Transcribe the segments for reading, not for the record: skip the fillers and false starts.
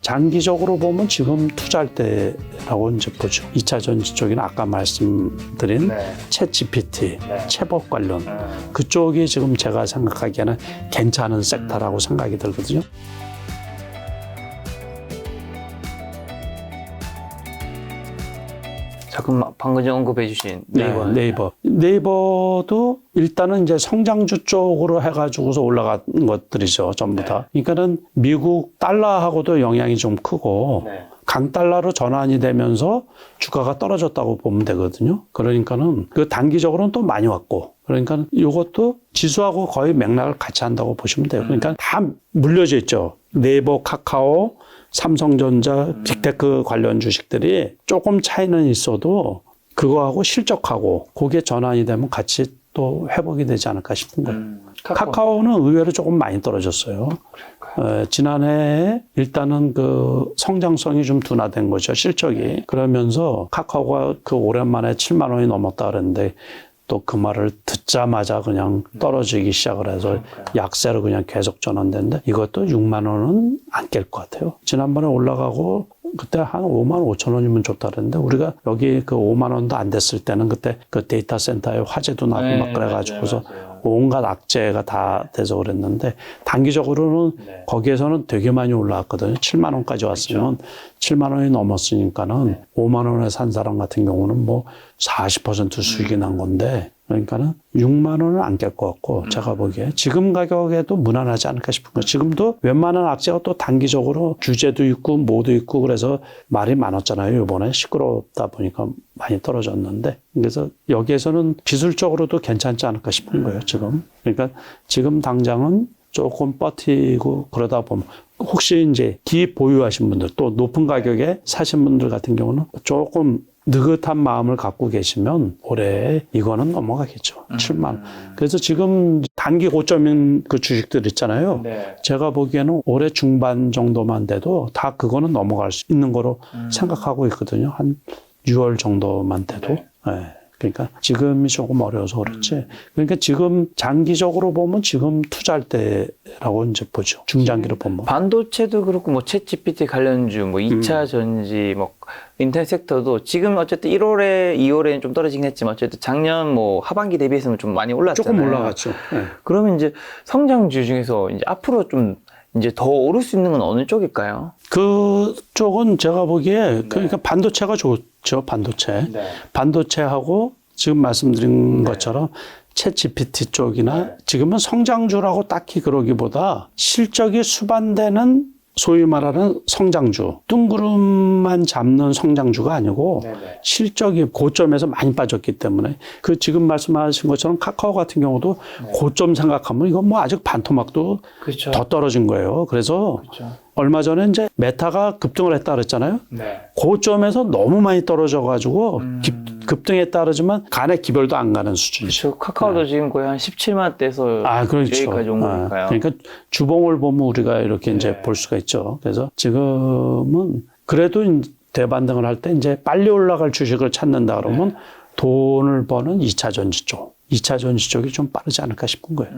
장기적으로 보면 지금 투자할 때라고 이제 보죠. 2차 전지 쪽이나 아까 말씀드린 챗 GPT, 챗봇 관련 그쪽이 지금 제가 생각하기에는 괜찮은 섹터라고 생각이 들거든요. 자, 그럼 방금 전 언급해 주신 네이버도 일단은 이제 성장주 쪽으로 해가지고서 올라간 것들이죠, 전부 다. 그러니까는 미국 달러하고도 영향이 좀 크고 강달러로 전환이 되면서 주가가 떨어졌다고 보면 되거든요. 그러니까는 그 단기적으로는 또 많이 왔고, 그러니까 이것도 지수하고 거의 맥락을 같이 한다고 보시면 돼요. 그러니까 다 물려져 있죠. 네이버, 카카오, 삼성전자, 빅테크 관련 주식들이 조금 차이는 있어도 그거하고 실적하고 그게 전환이 되면 같이 또 회복이 되지 않을까 싶은 거예요. 카카오는 의외로 조금 많이 떨어졌어요. 지난해에 일단은 그 성장성이 좀 둔화된 거죠, 실적이. 그러면서 카카오가 그 오랜만에 7만 원이 넘었다 그랬는데 또 그 말을 듣자마자 그냥 떨어지기 시작을 해서 약세로 그냥 계속 전환됐는데 이것도 6만 원은 안 깰 것 같아요. 지난번에 올라가고 그때 한 5만 5천 원이면 좋다 그랬는데 우리가 여기 그 5만 원도 안 됐을 때는 그때 그 데이터 센터에 화재도 나고 막 그래가지고서 온갖 악재가 다 돼서 그랬는데 단기적으로는 거기에서는 되게 많이 올라왔거든요. 7만 원까지 왔으면 7만 원이 넘었으니까는 5만 원에 산 사람 같은 경우는 뭐 40% 수익이 난 건데 그러니까는 6만 원은 안 깰 것 같고 제가 보기에 지금 가격에도 무난하지 않을까 싶은 거예요. 지금도 웬만한 악재가 또 단기적으로 규제도 있고 뭐도 있고 그래서 말이 많았잖아요. 이번에 시끄럽다 보니까 많이 떨어졌는데 그래서 여기에서는 기술적으로도 괜찮지 않을까 싶은 거예요. 지금. 그러니까 지금 당장은 조금 버티고 그러다 보면 혹시 이제 기입 보유하신 분들 또 높은 가격에 사신 분들 같은 경우는 조금 느긋한 마음을 갖고 계시면 올해 이거는 넘어가겠죠. 7만 원. 그래서 지금 단기 고점인 그 주식들 있잖아요. 제가 보기에는 올해 중반 정도만 돼도 다 그거는 넘어갈 수 있는 거로 생각하고 있거든요. 한 6월 정도만 돼도. 그러니까 지금이 조금 어려워서 그렇지. 그러니까 지금 장기적으로 보면 지금 투자할 때라고 이제 보죠. 중장기로 보면. 반도체도 그렇고 뭐 챗GPT 관련주, 뭐 2차 전지, 뭐 인터넷 섹터도 지금 어쨌든 1월에, 2월에는 좀 떨어지긴 했지만 어쨌든 작년 뭐 하반기 대비해서는 좀 많이 올랐잖아요. 조금 올라갔죠. 그러면 이제 성장주 중에서 이제 앞으로 좀 이제 더 오를 수 있는 건 어느 쪽일까요? 그쪽은 제가 보기에 그러니까 반도체가 좋죠. 반도체. 반도체하고 지금 말씀드린 것처럼 챗 GPT 쪽이나 지금은 성장주라고 딱히 그러기보다 실적이 수반되는 소위 말하는 성장주, 뜬구름만 잡는 성장주가 아니고 실적이 고점에서 많이 빠졌기 때문에 그 지금 말씀하신 것처럼 카카오 같은 경우도 고점 생각하면 이건 뭐 아직 반토막도 더 떨어진 거예요. 그래서 얼마 전에 이제 메타가 급등을 했다 그랬잖아요. 고점에서 너무 많이 떨어져가지고 급등했다 그러지만 간에 기별도 안 가는 수준이죠. 그렇죠. 카카오도 지금 거의 한 17만 대에서 그렇죠. 여기까지 온 거니까요. 그러니까 주봉을 보면 우리가 이렇게 이제 볼 수가 있죠. 그래서 지금은 그래도 대반등을 할 때 이제 빨리 올라갈 주식을 찾는다 그러면 돈을 버는 2차 전지 쪽. 2차 전지 쪽이 좀 빠르지 않을까 싶은 거예요.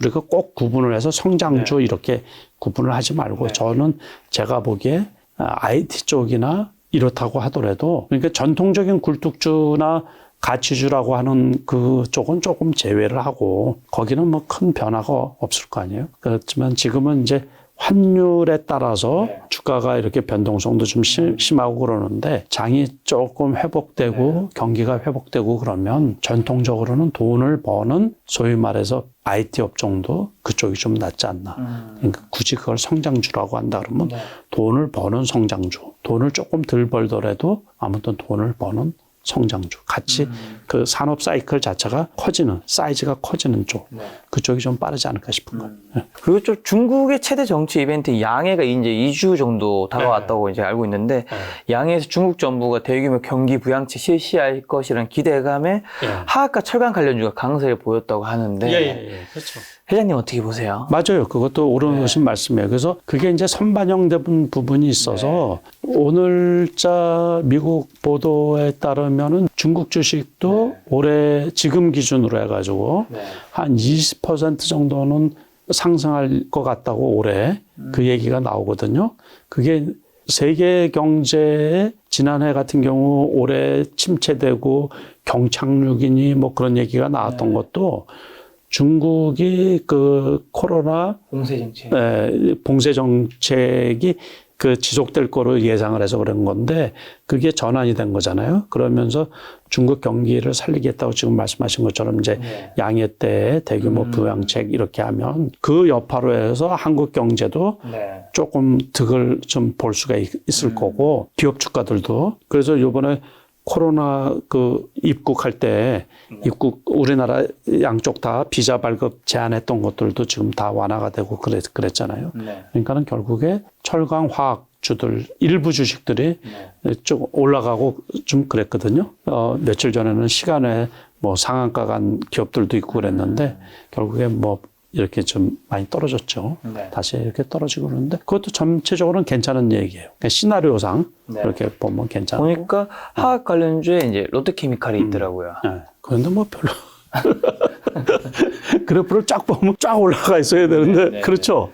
우리가 꼭 구분을 해서 성장주 이렇게 구분을 하지 말고 저는 제가 보기에 IT 쪽이나 이렇다고 하더라도 그러니까 전통적인 굴뚝주나 가치주라고 하는 그 쪽은 조금 제외를 하고 거기는 뭐 큰 변화가 없을 거 아니에요. 그렇지만 지금은 이제 환율에 따라서 주가가 이렇게 변동성도 좀 심하고 그러는데 장이 조금 회복되고 경기가 회복되고 그러면 전통적으로는 돈을 버는 소위 말해서 IT 업종도 그쪽이 좀 낫지 않나. 그러니까 굳이 그걸 성장주라고 한다 그러면 돈을 버는 성장주, 돈을 조금 덜 벌더라도 아무튼 돈을 버는 성장주. 같이 그 산업 사이클 자체가 커지는, 사이즈가 커지는 쪽. 그쪽이 좀 빠르지 않을까 싶은 거예요. 그리고 좀 중국의 최대 정치 이벤트 양해가 이제 2주 정도 다가왔다고 이제 알고 있는데 양해에서 중국 정부가 대규모 경기 부양책 실시할 것이라는 기대감에 화학과 철강 관련주가 강세를 보였다고 하는데 그렇죠. 회장님 어떻게 보세요? 맞아요. 그것도 옳으신 말씀이에요. 그래서 그게 이제 선반영된 부분이 있어서 오늘자 미국 보도에 따르면은 중국 주식도 올해 지금 기준으로 해가지고 한 20% 정도는 상승할 것 같다고 올해 그 얘기가 나오거든요. 그게 세계 경제에 지난해 같은 경우 올해 침체되고 경착륙이니 뭐 그런 얘기가 나왔던 것도 중국이 그 코로나 봉쇄 정책이 그 지속될 거로 예상을 해서 그런 건데 그게 전환이 된 거잖아요. 그러면서 중국 경기를 살리겠다고 지금 말씀하신 것처럼 이제 양해 때 대규모 부양책 이렇게 하면 그 여파로 해서 한국 경제도 조금 득을 좀 볼 수가 있을 거고 기업 주가들도 그래서 요번에 코로나 그 입국할 때 우리나라 양쪽 다 비자 발급 제한했던 것들도 지금 다 완화가 되고 그랬잖아요. 그러니까는 결국에 철강 화학주들 일부 주식들이 좀 올라가고 좀 그랬거든요. 며칠 전에는 시간에 뭐 상한가 간 기업들도 있고 그랬는데 결국에 뭐 이렇게 좀 많이 떨어졌죠. 다시 이렇게 떨어지고 그러는데 그것도 전체적으로는 괜찮은 얘기예요. 그러니까 시나리오상 이렇게 보면 괜찮고. 보니까 화학 관련주에 이제 롯데케미칼이 있더라고요. 그런데 뭐 별로. 그래프를 쫙 보면 쫙 올라가 있어야 되는데 그렇죠.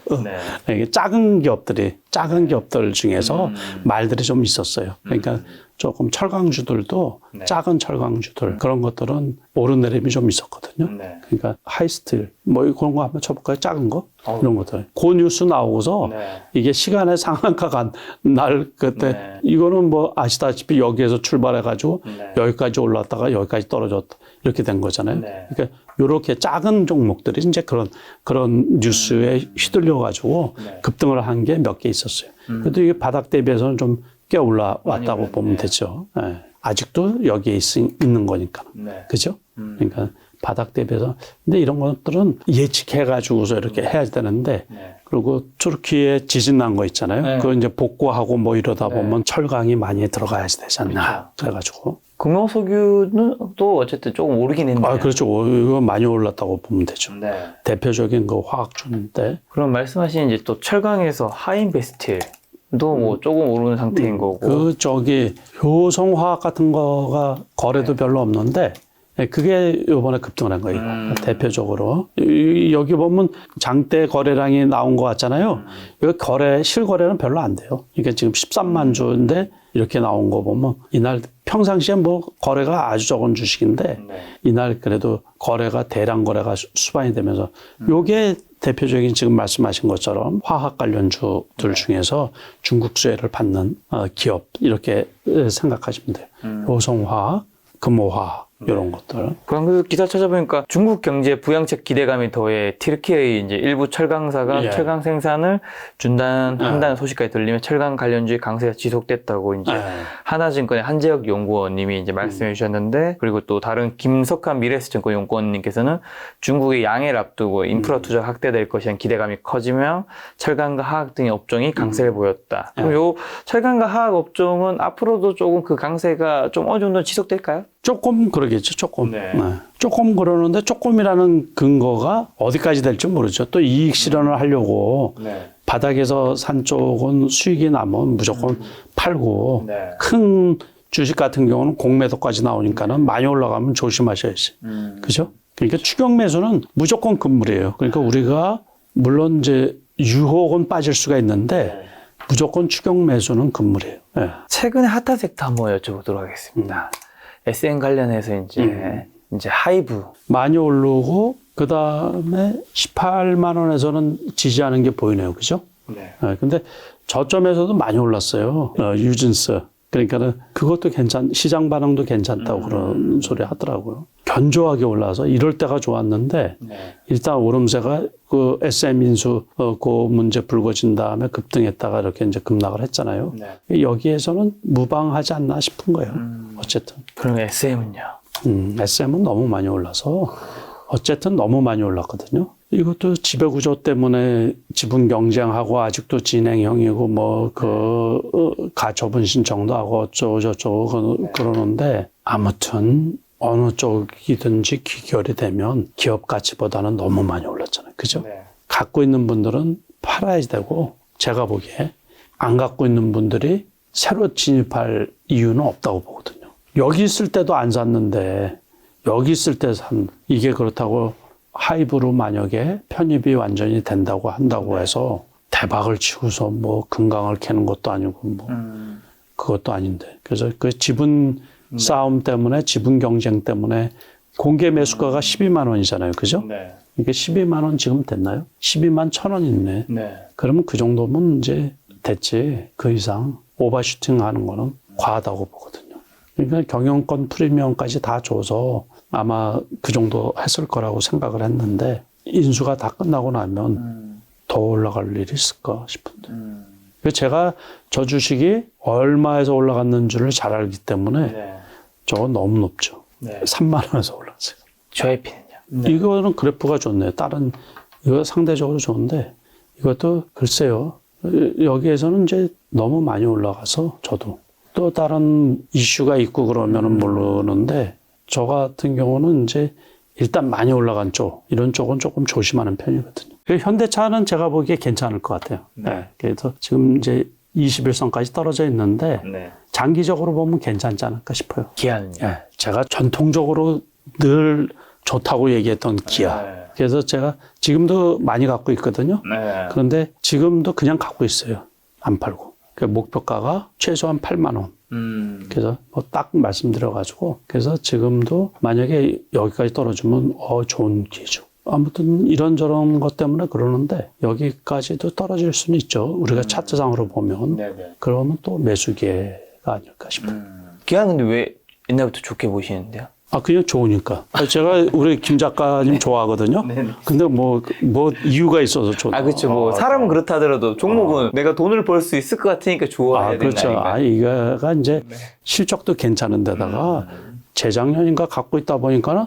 이게 작은 기업들 중에서 말들이 좀 있었어요. 그러니까 조금 철강주들도 작은 철강주들 그런 것들은 오르내림이 좀 있었거든요. 그러니까 하이스틸 뭐 그런 거 한번 쳐볼까요? 작은 거 이런 것들. 그 뉴스 나오고서 이게 시간의 상한가 간 날 그때 이거는 뭐 아시다시피 여기에서 출발해가지고 여기까지 올랐다가 여기까지 떨어졌다 이렇게 된 거잖아요. 그러니까 이렇게 작은 종목들이 이제 그런 뉴스에 휘둘려가지고 급등을 한 게 몇 개 있었어요. 그래도 이게 바닥 대비해서는 좀 꽤 올라왔다고 보면 되죠. 아직도 여기에 있는 거니까. 그죠? 그러니까 바닥 대비해서. 근데 이런 것들은 예측해가지고서 이렇게 해야 되는데, 그리고 투르키에 지진 난 거 있잖아요. 그거 이제 복구하고 뭐 이러다 보면 철강이 많이 들어가야지 되지 않나. 그래가지고. 금호석유는 또 어쨌든 조금 오르긴 했네요. 그렇죠. 이거 많이 올랐다고 보면 되죠. 대표적인 그 화학주인데. 그럼 말씀하신 이제 또 철강에서 하인베스틸도 뭐 조금 오르는 상태인 거고. 효성화학 같은 거가 거래도 별로 없는데, 그게 요번에 급등을 한 거예요. 대표적으로. 여기 보면 장대 거래량이 나온 것 같잖아요. 이거 실거래는 별로 안 돼요. 이게 지금 13만 주인데 이렇게 나온 거 보면 이날 평상시에 뭐 거래가 아주 적은 주식인데 이날 그래도 거래가 대량 거래가 수반이 되면서 요게 대표적인 지금 말씀하신 것처럼 화학 관련주들 중에서 중국 수혜를 받는 기업 이렇게 생각하시면 돼요. 효성화학, 금호화학 이런 것들. 그럼 그 기사 찾아보니까 중국 경제 부양책 기대감이 더해 튀르키예의 이제 일부 철강사가 철강 생산을 중단한다는 소식까지 들리면 철강 관련주의 강세가 지속됐다고 이제 하나증권의 한재혁 연구원님이 이제 말씀해 주셨는데, 그리고 또 다른 김석한 미래에셋증권 연구원님께서는 중국의 양해를 앞두고 인프라 투자 확대될 것이란 기대감이 커지며 철강과 화학 등의 업종이 강세를 보였다. 그럼 요 철강과 화학 업종은 앞으로도 조금 그 강세가 좀 어느 정도 지속될까요? 조금 그러겠죠. 조금. 조금 그러는데 조금이라는 근거가 어디까지 될지 모르죠. 또 이익 실현을 하려고 바닥에서 산 쪽은 수익이 나면 무조건 팔고 큰 주식 같은 경우는 공매도까지 나오니까는 많이 올라가면 조심하셔야지. 그죠? 그러니까 추격 매수는 무조건 금물이에요. 그러니까 우리가 물론 이제 유혹은 빠질 수가 있는데 무조건 추격 매수는 금물이에요. 최근에 핫한 섹터 한번 여쭤보도록 하겠습니다. SM 관련해서 이제 하이브 많이 오르고 그 다음에 18만 원에서는 지지하는 게 보이네요, 그죠? 근데 저점에서도 많이 올랐어요. 유진스. 그러니까는 그것도 시장 반응도 괜찮다고 그런 소리 하더라고요. 견조하게 올라서 이럴 때가 좋았는데 일단 오름세가 그 SM 인수 그 문제 불거진 다음에 급등했다가 이렇게 이제 급락을 했잖아요. 여기에서는 무방하지 않나 싶은 거예요. 어쨌든. 그럼 SM은요? SM은 너무 많이 올라서 어쨌든 너무 많이 올랐거든요. 이것도 지배구조 때문에 지분 경쟁하고 아직도 진행형이고 뭐 가처분 신청도 하고 어쩌고저쩌고 그러는데 아무튼 어느 쪽이든지 귀결이 되면 기업 가치보다는 너무 많이 올랐잖아요. 그죠? 갖고 있는 분들은 팔아야 되고 제가 보기에 안 갖고 있는 분들이 새로 진입할 이유는 없다고 보거든요. 여기 있을 때도 안 샀는데 여기 있을 때 이게 그렇다고 하이브로 만약에 편입이 완전히 된다고 한다고 해서 대박을 치고서 뭐 금강을 캐는 것도 아니고 뭐 그것도 아닌데. 그래서 그 지분 싸움 때문에 지분 경쟁 때문에 공개 매수가가 12만 원이잖아요. 그죠? 네. 이게 12만 원 지금 됐나요? 12만 1천 원 있네. 네. 그러면 그 정도면 이제 됐지. 그 이상 오버슈팅 하는 거는 과하다고 보거든요. 그러니까 경영권 프리미엄까지 다 줘서 아마 그 정도 했을 거라고 생각을 했는데 인수가 다 끝나고 나면 더 올라갈 일이 있을까 싶은데. 제가 저 주식이 얼마에서 올라갔는지를 잘 알기 때문에 저건 너무 높죠. 3만 원에서 올랐어요. JYP는요? 이거는 그래프가 좋네요. 다른 이거 상대적으로 좋은데 이것도 글쎄요. 여기에서는 이제 너무 많이 올라가서 저도 또 다른 이슈가 있고 그러면은 모르는데 저 같은 경우는 이제 일단 많이 올라간 쪽 이런 쪽은 조금 조심하는 편이거든요. 현대차는 제가 보기에 괜찮을 것 같아요. 네. 그래서 지금 이제 21선까지 떨어져 있는데 장기적으로 보면 괜찮지 않을까 싶어요. 기아는요? 네. 제가 전통적으로 늘 좋다고 얘기했던 기아. 그래서 제가 지금도 많이 갖고 있거든요. 그런데 지금도 그냥 갖고 있어요. 안 팔고. 그 목표가가 최소한 8만 원. 그래서 뭐 딱 말씀드려가지고 그래서 지금도 만약에 여기까지 떨어지면 좋은 기회죠. 아무튼 이런저런 것 때문에 그러는데 여기까지도 떨어질 수는 있죠. 우리가 차트상으로 보면. 그러면 또 매수 기회가 아닐까 싶어요. 기아는 근데 왜 옛날부터 좋게 보시는데요? 그냥 좋으니까. 제가 우리 김 작가님 좋아하거든요. 근데 뭐 이유가 있어서 좋다. 그렇죠. 뭐 사람은 그렇다 하더라도 종목은 내가 돈을 벌 수 있을 것 같으니까 좋아해야 그렇죠. 된다니까. 이거가 이제 실적도 괜찮은 데다가 재작년인가 갖고 있다 보니까는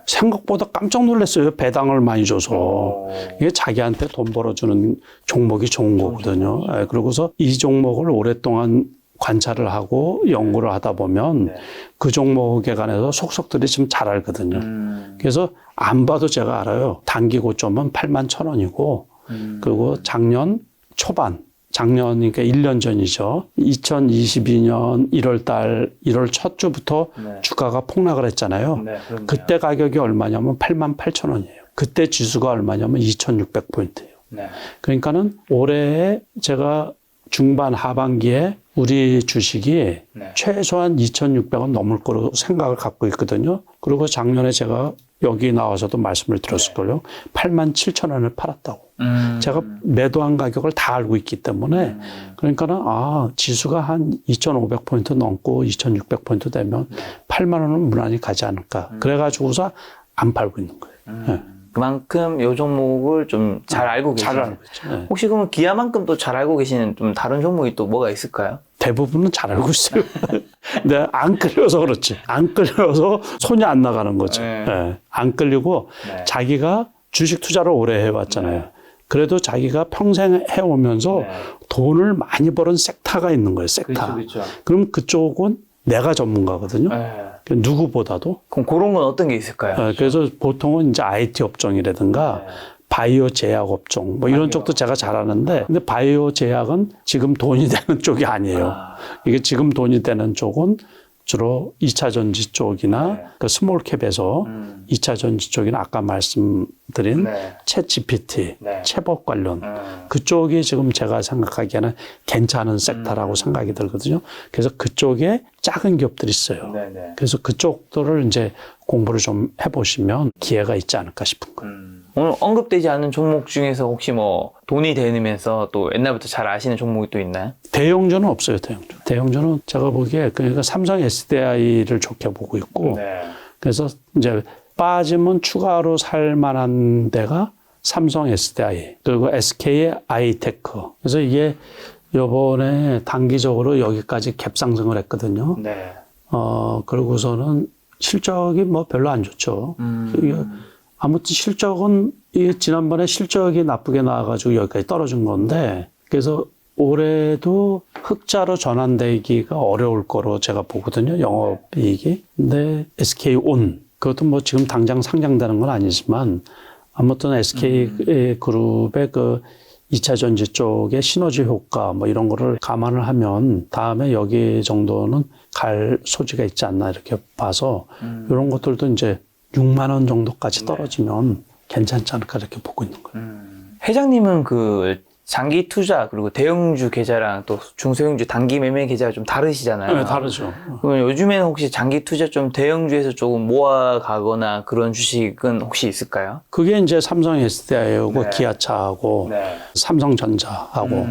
생각보다 깜짝 놀랐어요. 배당을 많이 줘서. 이게 자기한테 돈 벌어주는 종목이 좋은 거거든요. 그러고서 이 종목을 오랫동안 관찰을 하고 연구를 하다 보면 그 종목에 관해서 속속들이 좀 잘 알거든요. 그래서 안 봐도 제가 알아요. 단기 고점은 8만 1천 원이고 그리고 작년 초반, 작년이니까 1년 전이죠. 2022년 1월 첫 주부터 주가가 폭락을 했잖아요. 그때 가격이 얼마냐면 8만 8천 원이에요. 그때 지수가 얼마냐면 2,600포인트예요. 그러니까는 올해 제가 중반 하반기에 우리 주식이 최소한 2,600원 넘을 거로 생각을 갖고 있거든요. 그리고 작년에 제가 여기 나와서도 말씀을 드렸을걸요. 8만 7천 원을 팔았다고. 제가 매도한 가격을 다 알고 있기 때문에 그러니까는 지수가 한 2,500포인트 넘고 2,600포인트 되면 8만 원은 무난히 가지 않을까. 그래가지고서 안 팔고 있는 거예요. 그만큼 요 종목을 좀 잘 알고 계시죠. 잘 알고 있죠. 혹시 그러면 기아만큼 또 잘 알고 계시는 좀 다른 종목이 또 뭐가 있을까요? 대부분은 잘 알고 있어요. 근데 안 끌려서 그렇지. 안 끌려서 손이 안 나가는 거죠. 안 끌리고 자기가 주식 투자를 오래 해왔잖아요. 그래도 자기가 평생 해오면서 돈을 많이 버는 섹터가 있는 거예요. 섹터. 그렇죠. 그럼 그쪽은 내가 전문가거든요. 누구보다도. 그럼 그런 건 어떤 게 있을까요? 그래서 보통은 이제 IT 업종이라든가 바이오 제약 업종 뭐 이런 쪽도 제가 잘하는데 근데 바이오 제약은 지금 돈이 되는 쪽이 아니에요. 이게 지금 돈이 되는 쪽은 주로 2차 전지 쪽이나 그 스몰캡에서 2차 전지 쪽이나 아까 말씀드린 챗 GPT, 챗봇 관련 그쪽이 지금 제가 생각하기에는 괜찮은 섹터라고 생각이 들거든요. 그래서 그쪽에 작은 기업들이 있어요. 그래서 그쪽들을 이제 공부를 좀 해보시면 기회가 있지 않을까 싶은 거예요. 오늘 언급되지 않은 종목 중에서 혹시 뭐 돈이 되면서 또 옛날부터 잘 아시는 종목이 또 있나요? 대형주는 없어요. 대형주는 제가 보기에 그러니까 삼성 SDI를 좋게 보고 있고 그래서 이제 빠지면 추가로 살 만한 데가 삼성 SDI 그리고 SK의 아이테크. 그래서 이게 요번에 단기적으로 여기까지 갭상승을 했거든요. 그러고서는 실적이 뭐 별로 안 좋죠. 아무튼 실적은 지난번에 실적이 나쁘게 나와가지고 여기까지 떨어진 건데 그래서 올해도 흑자로 전환되기가 어려울 거로 제가 보거든요. 영업이익이. 근데 SK온 그것도 뭐 지금 당장 상장되는 건 아니지만 아무튼 SK 그룹의 그 2차 전지 쪽의 시너지 효과 뭐 이런 거를 감안을 하면 다음에 여기 정도는 갈 소지가 있지 않나 이렇게 봐서 이런 것들도 이제 6만 원 정도까지 떨어지면 괜찮지 않을까 이렇게 보고 있는 거예요. 회장님은 그 장기 투자 그리고 대형주 계좌랑 또 중소형주 단기 매매 계좌가 좀 다르시잖아요. 네, 다르죠. 그럼 요즘에는 혹시 장기 투자 좀 대형주에서 조금 모아가거나 그런 주식은 혹시 있을까요? 그게 이제 삼성 SDI하고 네. 기아차하고 네. 삼성전자하고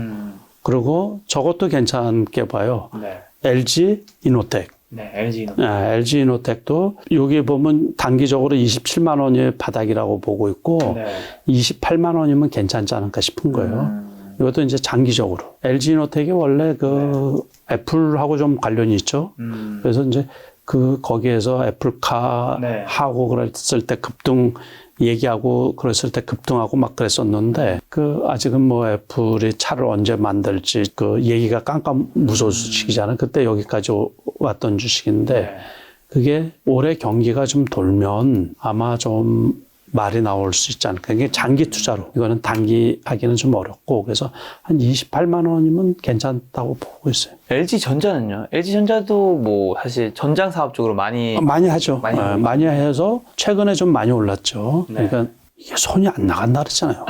그리고 저것도 괜찮게 봐요. 네. LG 이노텍. 네, LG LG 이노텍도 여기 보면 단기적으로 27만 원이 바닥이라고 보고 있고 네. 28만 원이면 괜찮지 않을까 싶은 거예요. 이것도 이제 장기적으로. LG 이노텍이 원래 그 애플하고 좀 관련이 있죠. 그래서 이제 그 거기에서 애플카 네. 하고 그랬을 때 급등 얘기하고 그랬을 때 급등하고 막 그랬었는데 그 아직은 뭐 애플이 차를 언제 만들지 그 얘기가 깜깜 무소속 주식이잖아요. 그때 여기까지 왔던 주식인데 그게 올해 경기가 좀 돌면 아마 좀 말이 나올 수 있지 않을까. 이게 장기 투자로. 이거는 단기 하기는 좀 어렵고. 그래서 한 28만 원이면 괜찮다고 보고 있어요. LG전자는요? LG전자도 뭐 사실 전장 사업 쪽으로 많이 많이 하죠. 많이 하고 많이 해서 최근에 좀 많이 올랐죠. 네. 그러니까 이게 손이 안 나간다 그랬잖아요.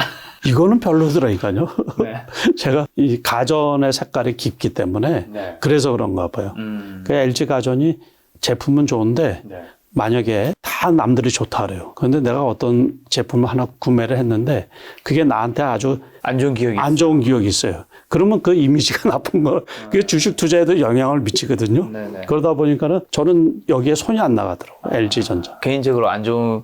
이거는 별로더라니까요. 네. 제가 이 가전의 색깔이 깊기 때문에 네. 그래서 그런가 봐요. 그 LG 가전이 제품은 좋은데 네. 만약에 다 남들이 좋다 그래요. 그런데 내가 어떤 제품을 하나 구매를 했는데 그게 나한테 아주 안 좋은 기억이 안 좋은 기억이 있어요. 그러면 그 이미지가 나쁜 거, 그게 주식 투자에도 영향을 미치거든요. 네네. 그러다 보니까는 저는 여기에 손이 안 나가더라고요. LG전자. 개인적으로 안 좋은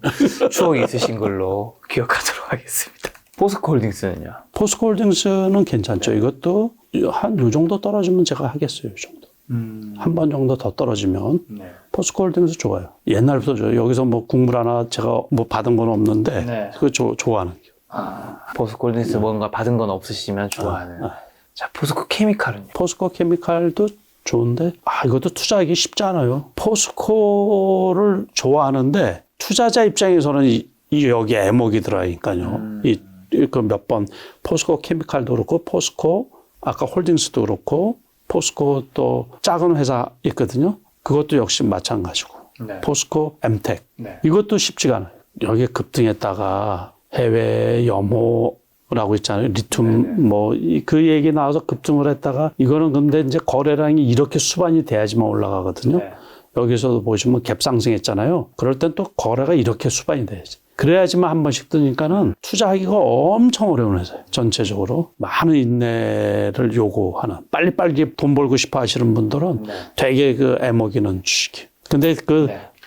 추억이 있으신 걸로 기억하도록 하겠습니다. 포스코홀딩스는요? 포스코홀딩스는 괜찮죠. 이것도 한 요 정도 떨어지면 제가 하겠어요. 요 정도. 한 번 정도 더 떨어지면 네. 포스코홀딩스 좋아요. 옛날부터 좋아요. 여기서 뭐 국물 하나 제가 뭐 받은 건 없는데 네. 그거 좋아하는 게. 포스코홀딩스 뭔가 받은 건 없으시면 좋아하는. 자, 포스코 케미칼은요? 포스코 케미칼도 좋은데 이것도 투자하기 쉽지 않아요. 포스코를 좋아하는데 투자자 입장에서는 이 여기 애목이 들어가니까요. 그 몇 번 포스코 케미칼도 그렇고 포스코 아까 홀딩스도 그렇고 포스코 또 작은 회사 있거든요. 그것도 역시 마찬가지고 네. 포스코 엠텍 네. 이것도 쉽지가 않아요. 여기에 급등했다가 해외 염호라고 있잖아요. 리튬 뭐 그 얘기 나와서 급등을 했다가 이거는 근데 이제 거래량이 이렇게 수반이 돼야지만 올라가거든요. 네. 여기서도 보시면 갭 상승했잖아요. 그럴 땐 또 거래가 이렇게 수반이 돼야지. 그래야지만 한 번씩 뜨니까는 투자하기가 엄청 어려운 회사예요. 전체적으로. 많은 인내를 요구하는. 빨리빨리 돈 벌고 싶어 하시는 분들은 되게 그 애먹이는 주식이에요. 근데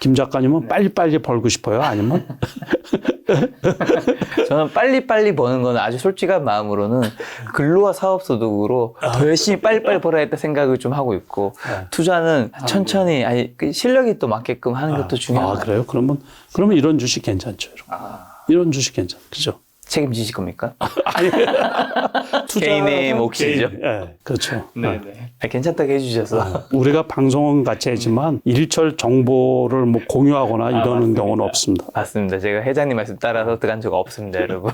김 작가님은 빨리빨리 벌고 싶어요? 아니면? 저는 빨리빨리 버는 건 아주 솔직한 마음으로는 근로와 사업소득으로 더 열심히 빨리빨리 벌어야겠다 생각을 좀 하고 있고 투자는 천천히 그 실력이 또 맞게끔 하는 것도 중요하다. 그래요? 그러면 이런 주식 괜찮죠. 이런 주식 괜찮죠. 그죠? 책임지실 겁니까? 아니, 개인의 몫이죠. 네, 그렇죠. 네네. 괜찮다고 해주셔서. 우리가 방송은 같이 하지만 일철 정보를 뭐 공유하거나 이러는 경우는 없습니다. 맞습니다. 제가 회장님 말씀 따라서 들어간 적 없습니다, 여러분.